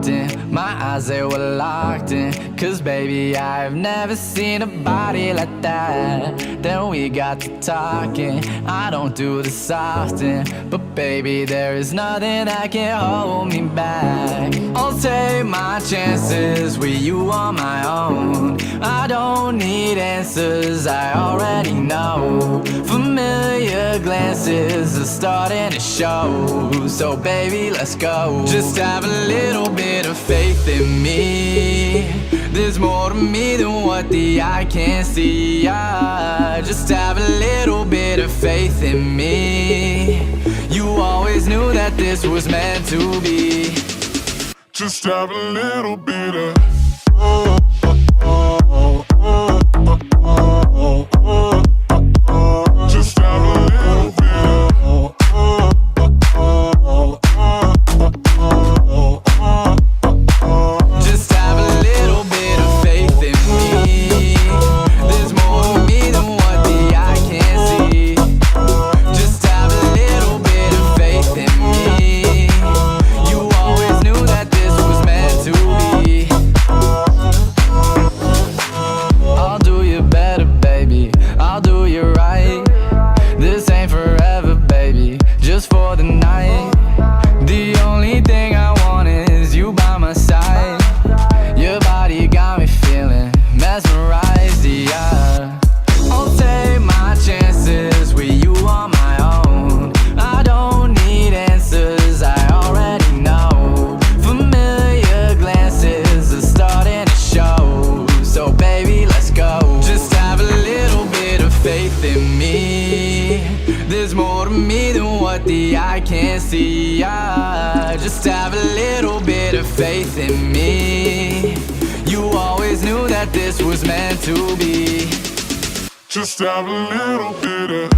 walked in, my eyes they were locked in. Cause baby, I've never seen a body like that. Then we got to talking, I don't do this often, but baby, there is nothing that can hold me back. I'll take my chances with you on my own. I don't need answers, I already know. Familiar glances are starting to show. So baby, let's go. Just have a little bit of faith in me. There's more to me than what the eye can see. Just have a little bit of faith in me. You always knew that this was meant to be. Just have a little bit of just have a little bit of just have a little bit of faith in me. There's more to me than what the eye can see. Just have a little bit of faith in me. You always knew that this was meant to be. I'll do you better, baby, I'll do you right. This ain't forever, baby, just for the night. The only thing I want is you by my side. Your body got me feeling mesmerized, yeah. I'll take my chances with you on my own. I don't need answers, I already know. Familiar glances are starting to show. So baby, let's go. Just have a little bit of faith in me. There's more to me than what the eye can see. Just have a little bit of faith in me. You always knew that this was meant to be. just have a little bit of